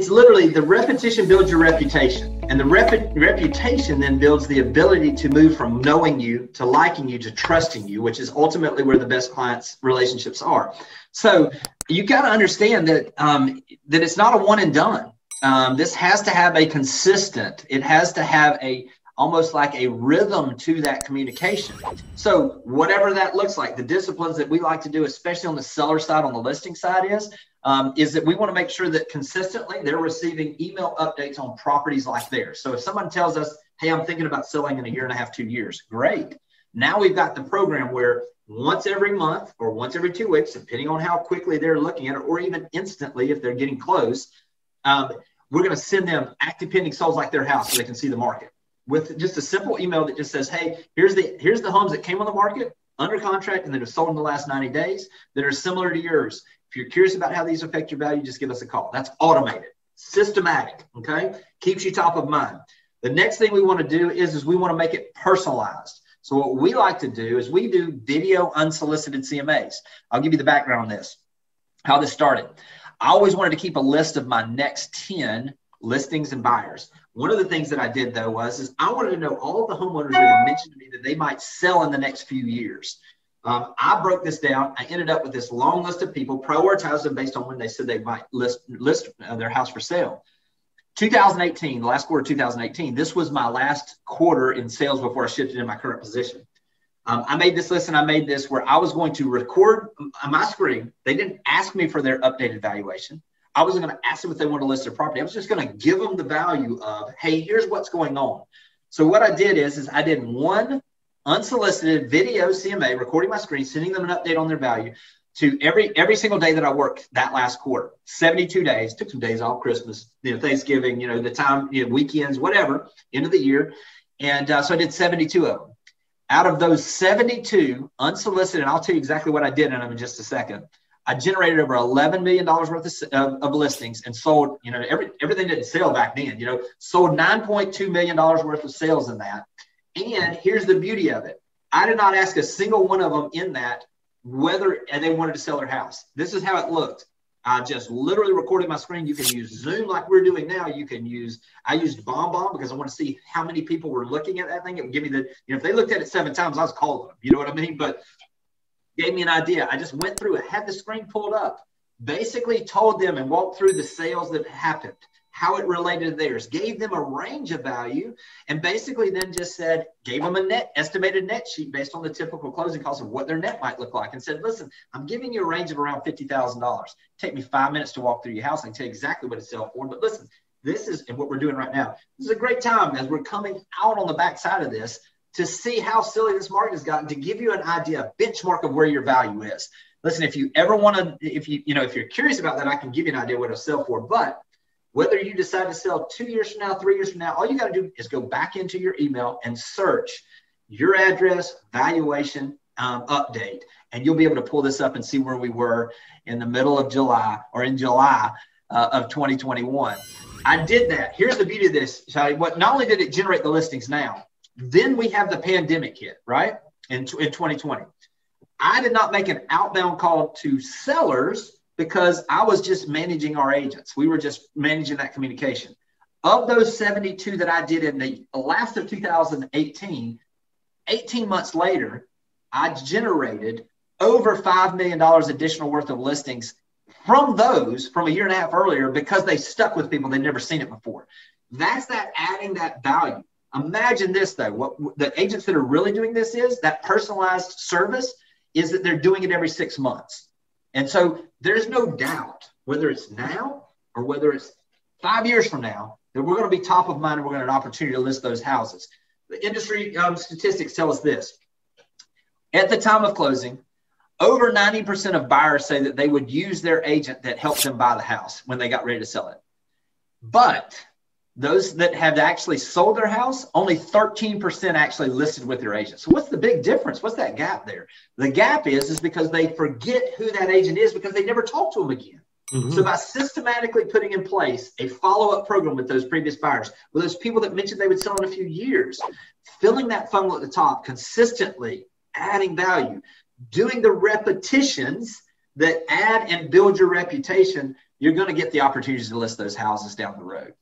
It's literally the repetition builds your reputation, and the reputation then builds the ability to move from knowing you to liking you to trusting you, which is ultimately where the best clients relationships are. So you got to understand that that it's not a one and done. This has to have a consistent, it has to have a almost like a rhythm to that communication. So whatever that looks like, the disciplines that we like to do, especially on the seller side, on the listing side is that we want to make sure that consistently they're receiving email updates on properties like theirs. So if someone tells us, hey, I'm thinking about selling in a year and a half, 2 years, great. Now we've got the program where once every month or once every 2 weeks, depending on how quickly they're looking at it, or even instantly if they're getting close, we're going to send them active pending solds like their house so they can see the market with just a simple email that just says, hey, here's the homes that came on the market under contract and that have sold in the last 90 days that are similar to yours. If you're curious about how these affect your value, just give us a call. That's automated, systematic, okay? Keeps you top of mind. The next thing we want to do is we want to make it personalized. So what we like to do is we do video unsolicited CMAs. I'll give you the background on this, how this started. I always wanted to keep a list of my next 10 listings and buyers. One of the things that I did, though, is I wanted to know all of the homeowners that have mentioned to me that they might sell in the next few years. I broke this down. I ended up with this long list of people, prioritized them based on when they said they might list their house for sale. 2018, the last quarter of 2018, this was my last quarter in sales before I shifted in my current position. I made this list, and I made this where I was going to record on my screen. They didn't ask me for their updated valuation. I wasn't going to ask them if they want to list their property. I was just going to give them the value of, hey, here's what's going on. So what I did is I did one unsolicited video CMA, recording my screen, sending them an update on their value to every single day that I worked that last quarter, 72 days, took some days off, Christmas, Thanksgiving, the time, weekends, whatever, end of the year. And so I did 72 of them. Out of those 72 unsolicited, and I'll tell you exactly what I did in them in just a second, I generated over $11 million worth of listings and sold, everything didn't sell back then, sold $9.2 million worth of sales in that. And here's the beauty of it. I did not ask a single one of them in that whether they wanted to sell their house. This is how it looked. I just literally recorded my screen. You can use Zoom like we're doing now. I used BombBomb because I want to see how many people were looking at that thing. It would give me if they looked at it 7 times, I was calling them. You know what I mean? But gave me an idea. I just went through it, had the screen pulled up, basically told them and walked through the sales that happened, how it related to theirs, gave them a range of value, and basically then just said, gave them a estimated net sheet based on the typical closing costs of what their net might look like, and said, listen, I'm giving you a range of around $50,000. Take me 5 minutes to walk through your house and tell you exactly what it's sell for. But listen, this is what we're doing right now. This is a great time as we're coming out on the backside of this to see how silly this market has gotten, to give you an idea, a benchmark of where your value is. Listen, if you ever want to, if you're curious about that, I can give you an idea what it'll sell for. But whether you decide to sell 2 years from now, 3 years from now, all you got to do is go back into your email and search your address, valuation, update, and you'll be able to pull this up and see where we were in the middle of July or in July of 2021. I did that. Here's the beauty of this, Chadi. Not only did it generate the listings now, then we have the pandemic hit, right? In 2020. I did not make an outbound call to sellers because I was just managing our agents. We were just managing that communication. Of those 72 that I did in the last of 2018, 18 months later, I generated over $5 million additional worth of listings from those from a year and a half earlier because they stuck with people. They'd never seen it before. That's that adding that value. Imagine this, though. What the agents that are really doing this is that personalized service is that they're doing it every 6 months. And so there's no doubt, whether it's now or whether it's 5 years from now, that we're going to be top of mind and we're going to have an opportunity to list those houses. The industry statistics tell us this. At the time of closing, over 90% of buyers say that they would use their agent that helped them buy the house when they got ready to sell it. But those that have actually sold their house, only 13% actually listed with their agent. So what's the big difference? What's that gap there? The gap is because they forget who that agent is because they never talk to them again. Mm-hmm. So by systematically putting in place a follow-up program with those previous buyers, with those people that mentioned they would sell in a few years, filling that funnel at the top, consistently adding value, doing the repetitions that add and build your reputation, you're going to get the opportunities to list those houses down the road.